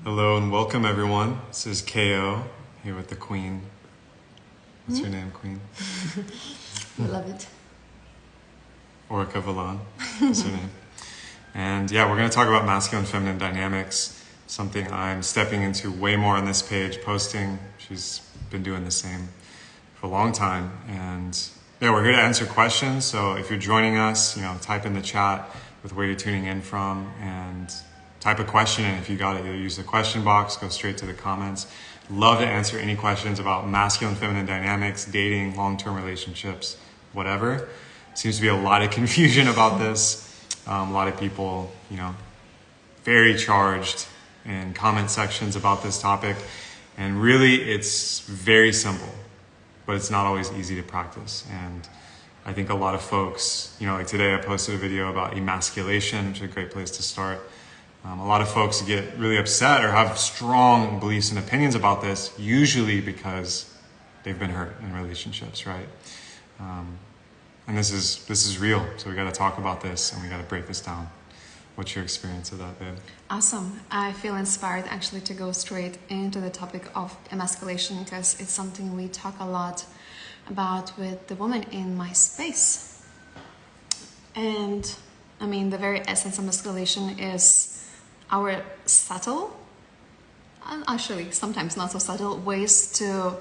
Hello and welcome everyone. This is KO here with the Queen. What's your name, Queen? I love it. Aurika Valan is her name. And yeah, we're going to talk about masculine and feminine dynamics, something I'm stepping into way more on this page, posting. She's been doing the same for a long time. And yeah, we're here to answer questions. So if you're joining us, type in the chat with where you're tuning in from and type a question, and if you got it, you'll use the question box, go straight to the comments. Love to answer any questions about masculine and feminine dynamics, dating, long-term relationships, whatever. Seems to be a lot of confusion about this. A lot of people, very charged in comment sections about this topic. And really, it's very simple, but it's not always easy to practice. And I think a lot of folks, like today I posted a video about emasculation, which is a great place to start. A lot of folks get really upset or have strong beliefs and opinions about this, usually because they've been hurt in relationships, right? And this is real, so we got to talk about this and we got to break this down. What's your experience of that, babe? Awesome. I feel inspired actually to go straight into the topic of emasculation because it's something we talk a lot about with the women in my space. And I mean, the very essence of emasculation is our subtle, and actually sometimes not so subtle, ways to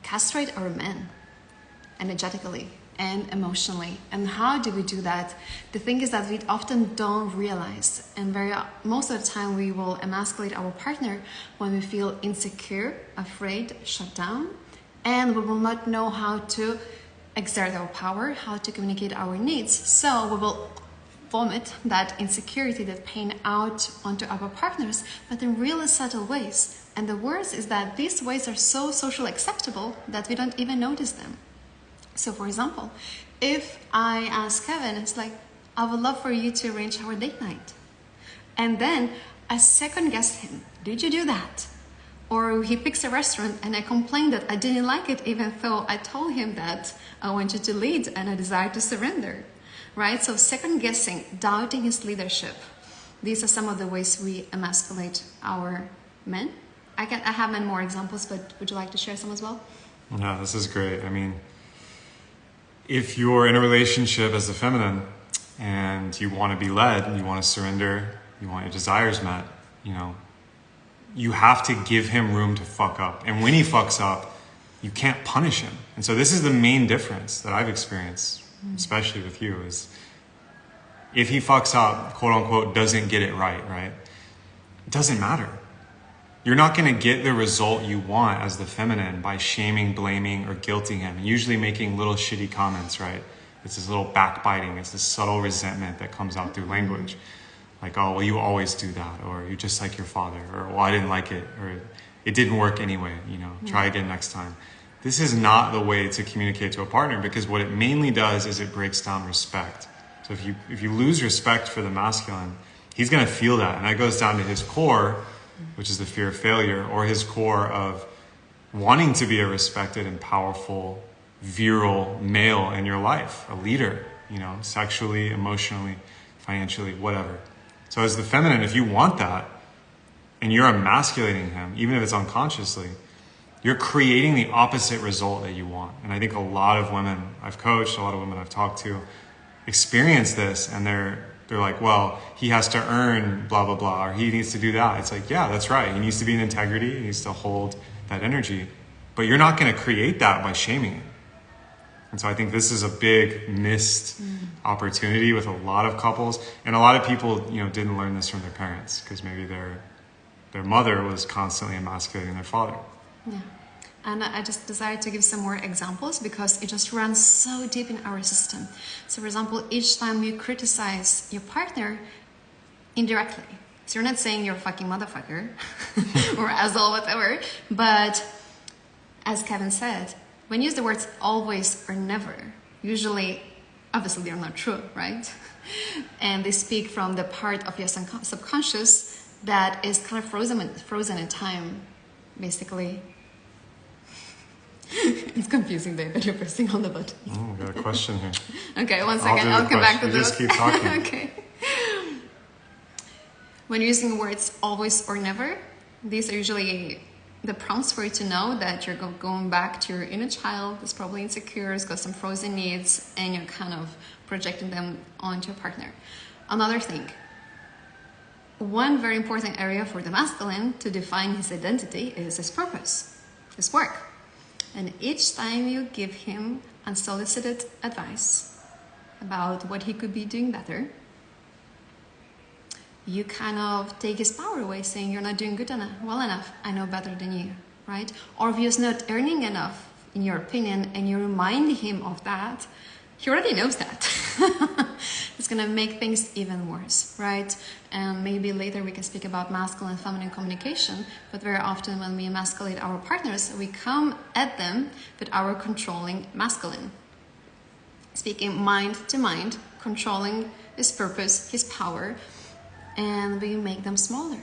castrate our men energetically and emotionally. And how do we do that? The thing is that we often don't realize, and most of the time we will emasculate our partner when we feel insecure, afraid, shut down, and we will not know how to exert our power, how to communicate our needs. So we will vomit that insecurity, that pain out onto our partners, but in really subtle ways. And the worst is that these ways are so socially acceptable that we don't even notice them. So for example, if I ask Kevin, it's like, I would love for you to arrange our date night. And then I second guess him. Did you do that? Or he picks a restaurant and I complain that I didn't like it even though I told him that I wanted to lead and I desire to surrender. Right? So second guessing, doubting his leadership. These are some of the ways we emasculate our men. I have many more examples, but would you like to share some as well? Yeah, this is great. I mean, if you're in a relationship as a feminine and you want to be led and you want to surrender, you want your desires met, you have to give him room to fuck up. And when he fucks up, you can't punish him. And so this is the main difference that I've experienced, especially with you, is if he fucks up, quote unquote, doesn't get it right? It doesn't matter. You're not going to get the result you want as the feminine by shaming, blaming, or guilting him, usually making little shitty comments, right? It's this little backbiting. It's this subtle resentment that comes out through language. Like, oh, well, you always do that, or you're just like your father, or, well, I didn't like it, or it didn't work anyway, try again next time. This is not the way to communicate to a partner, because what it mainly does is it breaks down respect. So if you lose respect for the masculine, he's going to feel that. And that goes down to his core, which is the fear of failure, or his core of wanting to be a respected and powerful, virile male in your life, a leader, sexually, emotionally, financially, whatever. So as the feminine, if you want that, and you're emasculating him, even if it's unconsciously, you're creating the opposite result that you want. And I think a lot of women I've coached, a lot of women I've talked to, experience this, and they're like, well, he has to earn blah, blah, blah, or he needs to do that. It's like, yeah, that's right. He needs to be in integrity. He needs to hold that energy. But you're not going to create that by shaming him. And so I think this is a big missed opportunity with a lot of couples. And a lot of people, didn't learn this from their parents because maybe their mother was constantly emasculating their father. Yeah. And I just decided to give some more examples because it just runs so deep in our system. So for example, each time you criticize your partner indirectly, so you're not saying you're a fucking motherfucker or asshole, whatever, but as Kevin said, when you use the words always or never, usually, obviously they're not true, right? And they speak from the part of your subconscious that is kind of frozen in time, basically. It's confusing, babe, that you're pressing on the button. Oh, we got a question here. Okay, one second. I'll come back to this. this. Just keep talking. Okay. When using words always or never, these are usually the prompts for you to know that you're going back to your inner child that's probably insecure, has got some frozen needs, and you're kind of projecting them onto your partner. Another thing, one very important area for the masculine to define his identity is his purpose, his work. And each time you give him unsolicited advice about what he could be doing better, you kind of take his power away, saying you're not doing good enough, well enough, I know better than you, right? Or if he's not earning enough, in your opinion, and you remind him of that, he already knows that. It's gonna make things even worse, right? And maybe later we can speak about masculine and feminine communication, but very often when we emasculate our partners, we come at them with our controlling masculine. Speaking mind to mind, controlling his purpose, his power, and we make them smaller.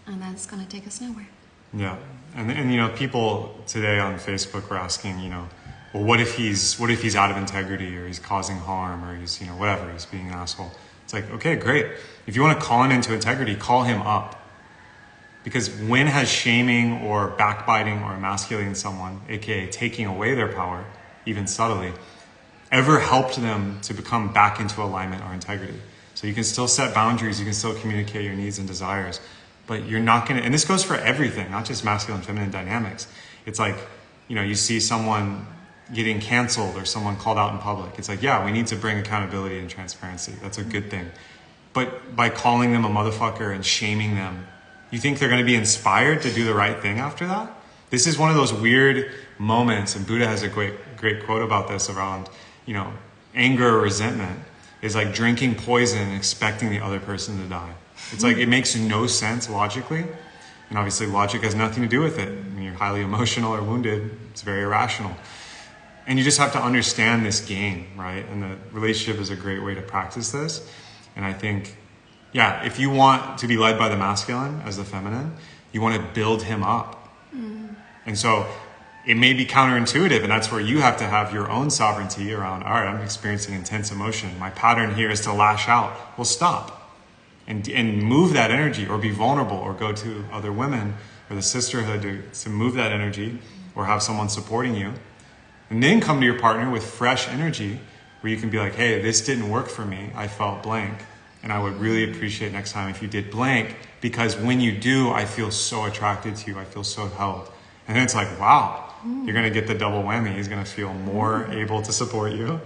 And that's gonna take us nowhere. Yeah, and you know, people today on Facebook were asking, you know, well, what if he's out of integrity, or he's causing harm, or he's, you know, whatever, he's being an asshole. It's like, okay, great. If you want to call him into integrity, call him up. Because when has shaming or backbiting or emasculating someone, aka taking away their power, even subtly, ever helped them to become back into alignment or integrity? So you can still set boundaries, you can still communicate your needs and desires, but you're not gonna, and this goes for everything, not just masculine and feminine dynamics. It's like, you know, you see someone getting canceled or someone called out in public. It's like, yeah, we need to bring accountability and transparency. That's a good thing. But by calling them a motherfucker and shaming them, you think they're going to be inspired to do the right thing after that? This is one of those weird moments, and Buddha has a great quote about this around, you know, anger or resentment is like drinking poison and expecting the other person to die. It's like, it makes no sense logically. And obviously logic has nothing to do with it. When you're highly emotional or wounded, it's very irrational. And you just have to understand this game, right? And the relationship is a great way to practice this. And I think, yeah, if you want to be led by the masculine as the feminine, you want to build him up. And so it may be counterintuitive, and that's where you have to have your own sovereignty around, all right, I'm experiencing intense emotion. My pattern here is to lash out. Well, stop. And move that energy, or be vulnerable, or go to other women or the sisterhood to move that energy, or have someone supporting you. And then come to your partner with fresh energy where you can be like, hey, this didn't work for me. I felt blank. And I would really appreciate next time if you did blank, because when you do, I feel so attracted to you. I feel so held. And then it's like, wow, you're going to get the double whammy. He's going to feel more able to support you,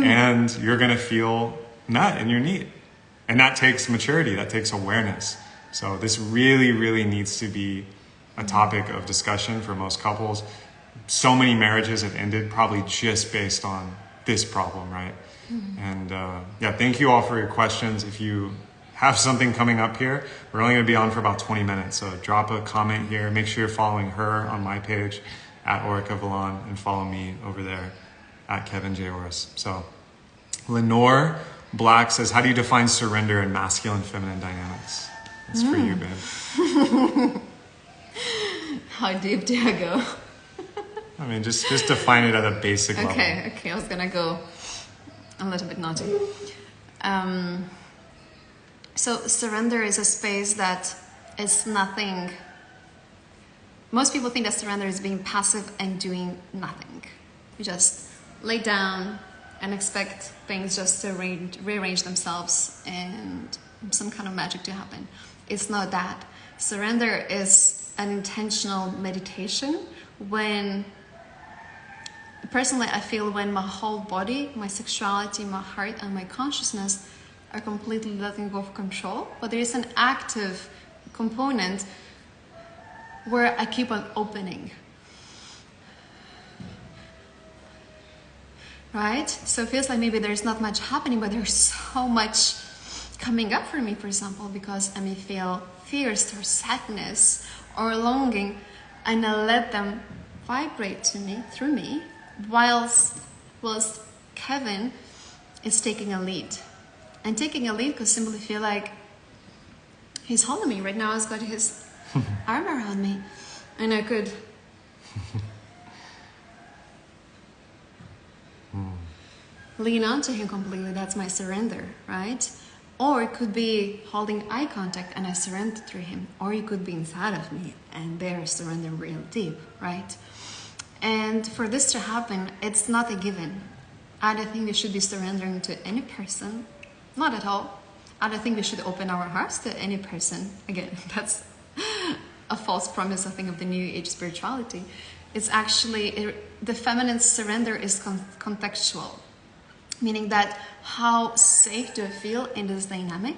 and you're going to feel met in your need. And that takes maturity. That takes awareness. So this really, really needs to be a topic of discussion for most couples. So many marriages have ended probably just based on this problem, right? And yeah, thank you all for your questions. If you have something coming up here, we're only going to be on for about 20 minutes. So drop a comment here. Make sure you're following her on my page at Aurika Valan, and follow me over there at Kevin J. Orris. So Lenore Black says, how do you define surrender in masculine feminine dynamics? That's for you, babe. How deep do I go? I mean, just define it at a basic level. Okay, I was gonna go a little bit naughty. So surrender is a space that is nothing. Most people think that surrender is being passive and doing nothing. You just lay down and expect things just to rearrange themselves and some kind of magic to happen. It's not that. Surrender is an intentional meditation when, personally, I feel when my whole body, my sexuality, my heart, and my consciousness are completely letting go of control, but there is an active component where I keep on opening. Right? So it feels like maybe there's not much happening, but there's so much coming up for me, for example, because I may feel fears or sadness or longing, and I let them vibrate to me, through me, whilst Kevin is taking a lead. And taking a lead could simply feel like he's holding me. Right now he's got his arm around me, and I could lean onto him completely. That's my surrender, right? Or it could be holding eye contact and I surrender to him. Or it could be inside of me and they're surrendering real deep, right? And for this to happen, it's not a given. I don't think we should be surrendering to any person. Not at all. I don't think we should open our hearts to any person. Again, that's a false promise, I think, of the New Age spirituality. It's actually, the feminine surrender is contextual. Meaning that how safe do I feel in this dynamic?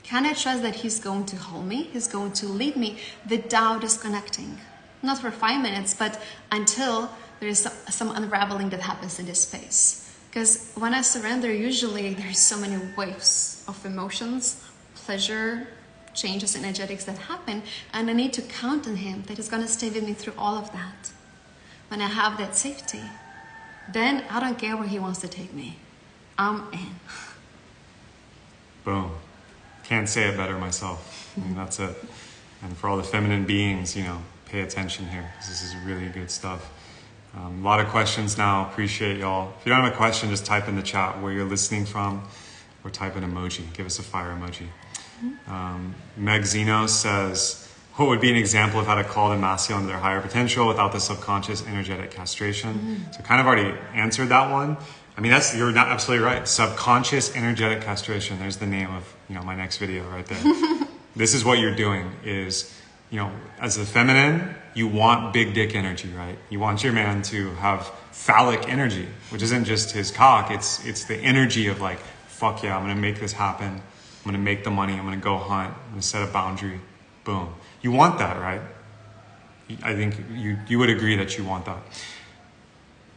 Can I trust that he's going to hold me? He's going to lead me without disconnecting. Not for 5 minutes, but until there is some unraveling that happens in this space. Because when I surrender, usually there's so many waves of emotions, pleasure, changes, energetics that happen. And I need to count on him that he's going to stay with me through all of that. When I have that safety, then I don't care where he wants to take me. I'm in. Boom. Can't say it better myself. I mean, that's it. And for all the feminine beings, pay attention here. This is really good stuff. A lot of questions now. Appreciate y'all. If you don't have a question, just type in the chat where you're listening from or type an emoji. Give us a fire emoji. Meg Zeno says, what would be an example of how to call the masculine to their higher potential without the subconscious energetic castration? So kind of already answered that one. I mean, you're not absolutely right. Subconscious energetic castration. There's the name of, my next video right there. This is what you're doing is, as a feminine, you want big dick energy, right? You want your man to have phallic energy, which isn't just his cock. It's the energy of like, fuck yeah, I'm going to make this happen. I'm going to make the money. I'm going to go hunt. I'm going to set a boundary. Boom. You want that, right? I think you would agree that you want that.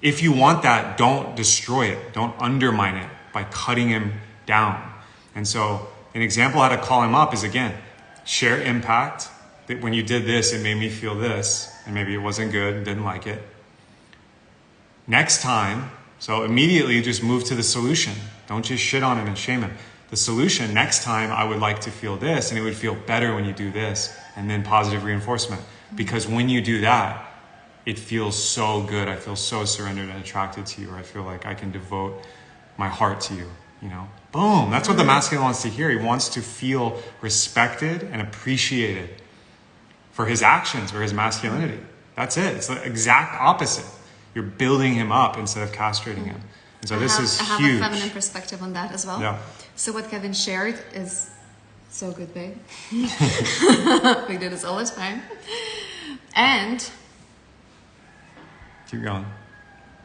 If you want that, don't destroy it. Don't undermine it by cutting him down. And so an example how to call him up is, again, share impact. That when you did this, it made me feel this, and maybe it wasn't good, didn't like it. Next time, so immediately just move to the solution. Don't just shit on him and shame him. The solution, next time I would like to feel this, and it would feel better when you do this, and then positive reinforcement. Because when you do that, it feels so good. I feel so surrendered and attracted to you, or I feel like I can devote my heart to you, Boom. That's what the masculine wants to hear. He wants to feel respected and appreciated for his actions, for his masculinity. That's it. It's the exact opposite. You're building him up instead of castrating him. And so this is huge. I have a feminine perspective on that as well. Yeah. So what Kevin shared is so good, babe. We do this all the time. And keep going.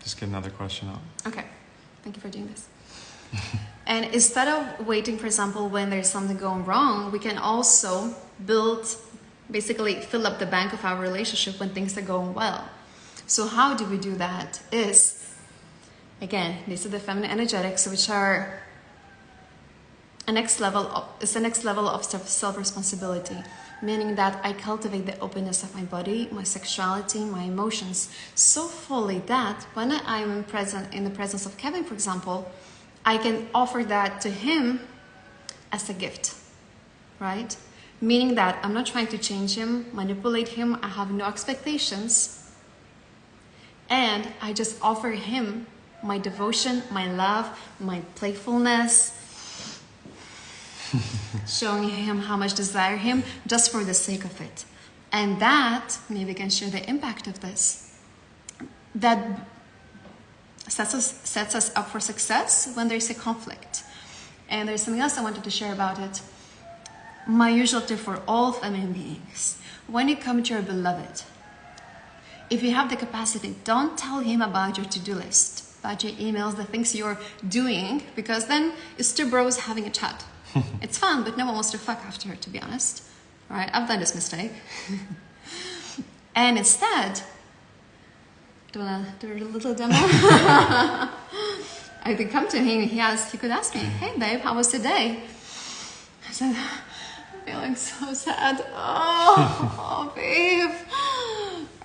Just get another question out. Okay. Thank you for doing this. And instead of waiting, for example, when there's something going wrong, we can also basically fill up the bank of our relationship when things are going well. So how do we do that? Again, these are the feminine energetics, which are the next level of self-responsibility, meaning that I cultivate the openness of my body, my sexuality, my emotions so fully that when I am in the presence of Kevin, for example, I can offer that to him as a gift, right? Meaning that I'm not trying to change him, manipulate him, I have no expectations, and I just offer him my devotion, my love, my playfulness, showing him how much desire him just for the sake of it. And that, maybe we can share the impact of this, that sets us up for success when there's a conflict. And there's something else I wanted to share about it. My usual tip for all feminine beings: when you come to your beloved, if you have the capacity, don't tell him about your to-do list, about your emails, the things you're doing, because then it's two bros having a chat. It's fun, but no one wants to fuck after her, to be honest. Right? I've done this mistake. And instead, do you want to do a little demo? I could come to him, he could ask me, hey babe, how was today? I said, I'm feeling so sad. Oh, babe.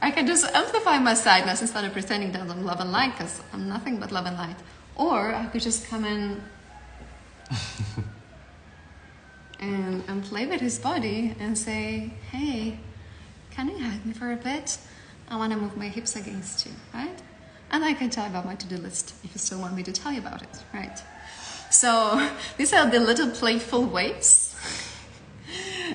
I can just amplify my sadness instead of pretending that I'm love and light, because I'm nothing but love and light. Or I could just come in and play with his body and say, hey, can you hug me for a bit? I want to move my hips against you, right? And I can tell you about my to-do list if you still want me to tell you about it, right? So these are the little playful ways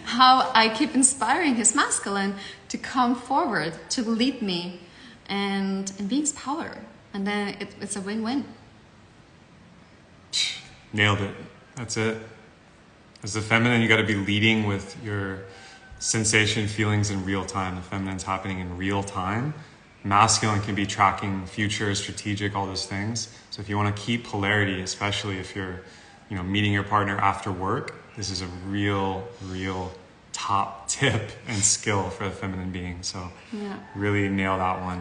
how I keep inspiring his masculine to come forward, to lead me and be his power. And then it's a win-win. Nailed it. That's it. As the feminine, you got to be leading with your sensation, feelings in real time. The feminine's happening in real time. Masculine can be tracking future, strategic, all those things. So if you want to keep polarity, especially if you're, meeting your partner after work, this is a real top tip and skill for the feminine being. So really nail that one.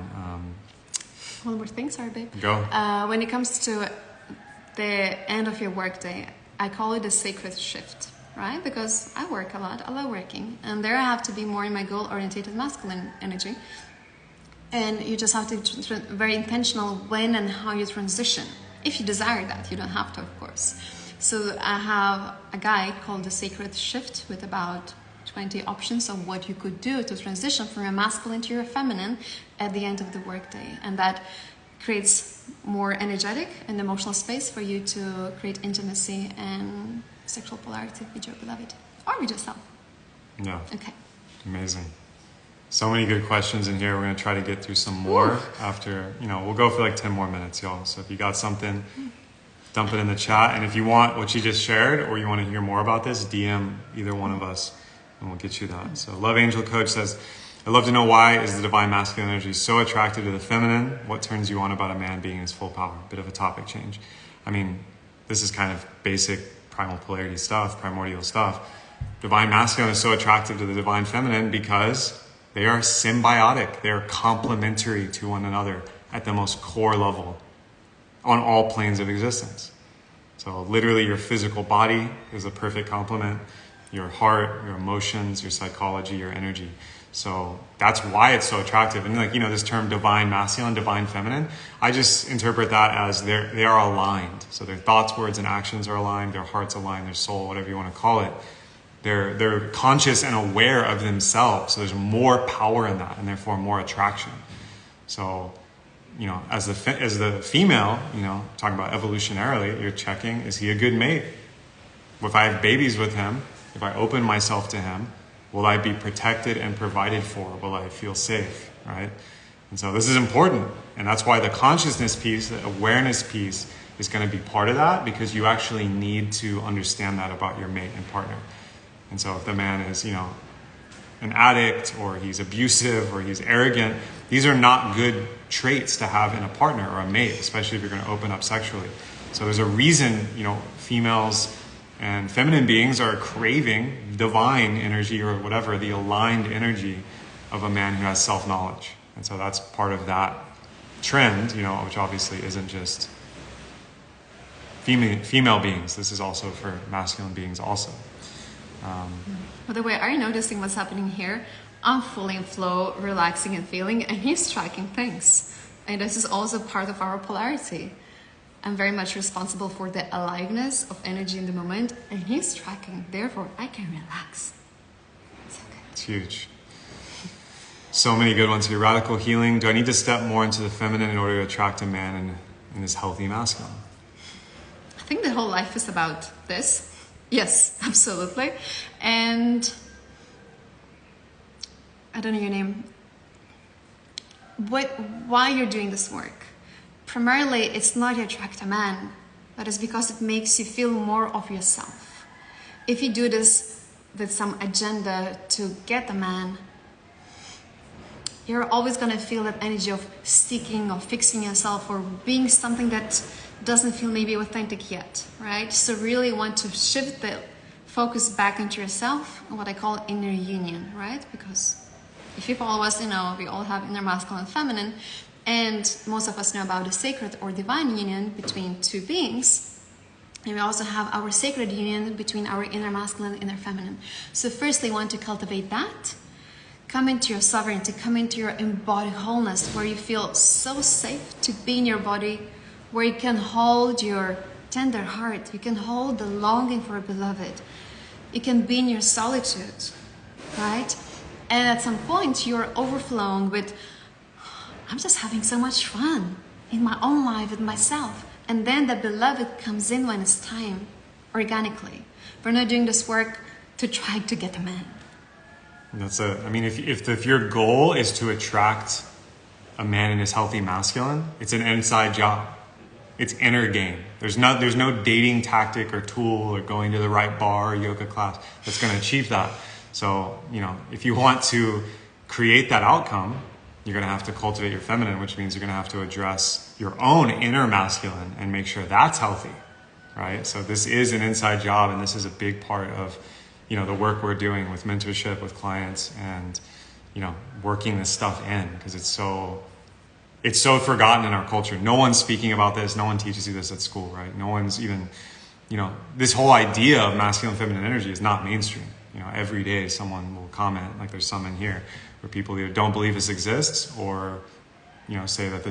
One more thing, sorry, babe. Go. When it comes to the end of your workday, I call it a sacred shift, right? Because I work a lot, I love working, and there I have to be more in my goal-oriented masculine energy. And you just have to be very intentional when and how you transition. If you desire that, you don't have to, of course. So I have a guide called the Sacred Shift with about 20 options of what you could do to transition from your masculine to your feminine at the end of the workday. And that creates more energetic and emotional space for you to create intimacy and sexual polarity with your beloved or with yourself. Yeah. Okay. Amazing. So many good questions in here. We're going to try to get through some more after, we'll go for like 10 more minutes, y'all. So if you got something, dump it in the chat. And if you want what you just shared or you want to hear more about this, DM either one of us and we'll get you that. So Love Angel Coach says, I'd love to know why is the divine masculine energy so attractive to the feminine? What turns you on about a man being in his full power? Bit of a topic change. I mean, this is kind of basic primal polarity stuff, primordial stuff. Divine masculine is so attractive to the divine feminine because they are symbiotic. They are complementary to one another at the most core level on all planes of existence. So literally your physical body is a perfect complement. Your heart, your emotions, your psychology, your energy. So that's why it's so attractive. And this term divine masculine, divine feminine, I just interpret that as they are aligned. So their thoughts, words, and actions are aligned. Their heart's aligned, their soul, whatever you want to call it. They're conscious and aware of themselves. So there's more power in that and therefore more attraction. So, as the female, talking about evolutionarily, you're checking, is he a good mate? If I have babies with him, if I open myself to him, will I be protected and provided for? Will I feel safe, right? And so this is important. And that's why the consciousness piece, the awareness piece is going to be part of that because you actually need to understand that about your mate and partner. And so if the man is, an addict or he's abusive or he's arrogant, these are not good traits to have in a partner or a mate, especially if you're going to open up sexually. So there's a reason, females and feminine beings are craving divine energy or whatever, the aligned energy of a man who has self-knowledge. And so that's part of that trend, which obviously isn't just female beings. This is also for masculine beings also. By the way, are you noticing what's happening here? I'm fully in flow, relaxing and feeling, and he's tracking things. And this is also part of our polarity. I'm very much responsible for the aliveness of energy in the moment, and he's tracking. Therefore, I can relax. It's okay. It's huge. So many good ones here. Radical healing. Do I need to step more into the feminine in order to attract a man in this healthy masculine? I think the whole life is about this. Yes, absolutely. And I don't know your name. Why you're doing this work? Primarily, it's not to attract a man, but it's because it makes you feel more of yourself. If you do this with some agenda to get a man, you're always going to feel that energy of seeking or fixing yourself or being something that doesn't feel maybe authentic yet, right? So really want to shift the focus back into yourself and what I call inner union, right? Because if you follow us, we all have inner masculine and feminine, and most of us know about the sacred or divine union between two beings. And we also have our sacred union between our inner masculine and inner feminine. So firstly, want to cultivate that. Come into your sovereignty, come into your embodied wholeness where you feel so safe to be in your body, where you can hold your tender heart, you can hold the longing for a beloved, you can be in your solitude, right? And at some point you're overflown with, I'm just having so much fun in my own life with myself. And then the beloved comes in when it's time, organically. We're not doing this work to try to get a man. That's it. I mean, if your goal is to attract a man in his healthy masculine, it's an inside job. It's inner game. There's no dating tactic or tool or going to the right bar or yoga class that's going to achieve that. So, if you want to create that outcome, you're going to have to cultivate your feminine, which means you're going to have to address your own inner masculine and make sure that's healthy, right? So this is an inside job, and this is a big part of, the work we're doing with mentorship, with clients, and, working this stuff in, because it's so forgotten in our culture. No one's speaking about this. No one teaches you this at school, right? No one's even, this whole idea of masculine, feminine energy is not mainstream. Every day someone will comment, like there's some in here, where people either don't believe this exists or, say that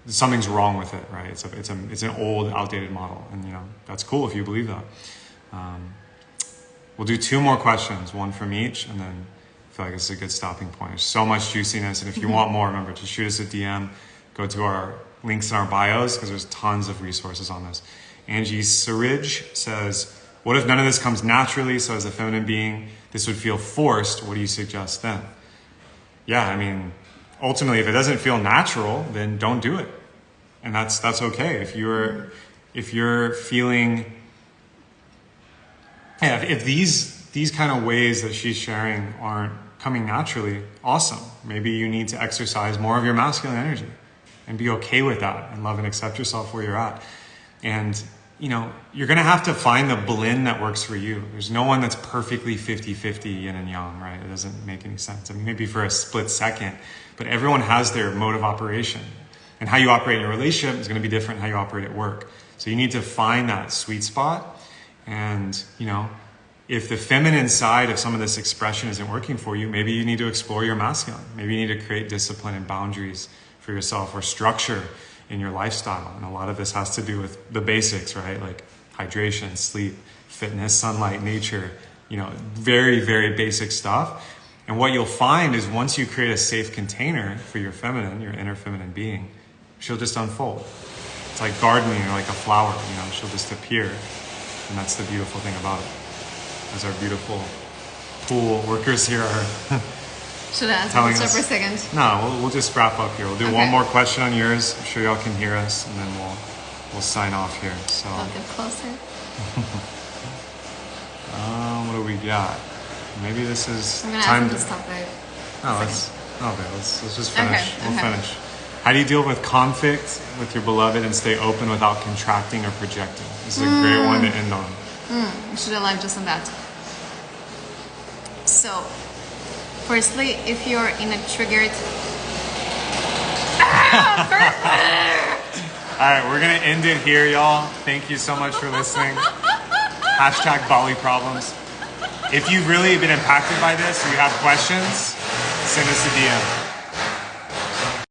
something's wrong with it, right? It's an old, outdated model, and that's cool if you believe that. We'll do 2 more questions, one from each, and then I feel like this is a good stopping point. There's so much juiciness, and if you want more, remember, just shoot us a DM, go to our links in our bios, because there's tons of resources on this. Angie Surridge says, what if none of this comes naturally? So as a feminine being, this would feel forced. What do you suggest then? Yeah, I mean, ultimately, if it doesn't feel natural, then don't do it. And that's okay. If you're feeling, if these kind of ways that she's sharing aren't coming naturally, awesome. Maybe you need to exercise more of your masculine energy and be okay with that and love and accept yourself where you're at. And you're going to have to find the blend that works for you. There's no one that's perfectly 50-50 yin and yang, right? It doesn't make any sense. I mean, maybe for a split second, but everyone has their mode of operation. And how you operate in your relationship is going to be different than how you operate at work. So you need to find that sweet spot. And, if the feminine side of some of this expression isn't working for you, maybe you need to explore your masculine. Maybe you need to create discipline and boundaries for yourself, or structure in your lifestyle. And a lot of this has to do with the basics, right? Like hydration, sleep, fitness, sunlight, nature, very, very basic stuff. And what you'll find is once you create a safe container for your feminine, your inner feminine being, she'll just unfold. It's like gardening or like a flower, she'll just appear. And that's the beautiful thing about it. As our beautiful pool workers here are Should I ask telling for a us. second? No, we'll just wrap up here. We'll do one more question on yours. I'm sure y'all can hear us, and then we'll sign off here. So I'll get closer. what do we got? Maybe this is I'm gonna time ask to this topic. let's just finish. Okay, We'll okay. finish. How do you deal with conflict with your beloved and stay open without contracting or projecting? This is a great one to end on. We should have live just on that. So, firstly, if you're in a triggered... All right, we're going to end it here, y'all. Thank you so much for listening. # Bali Problems. If you've really been impacted by this or you have questions, send us a DM.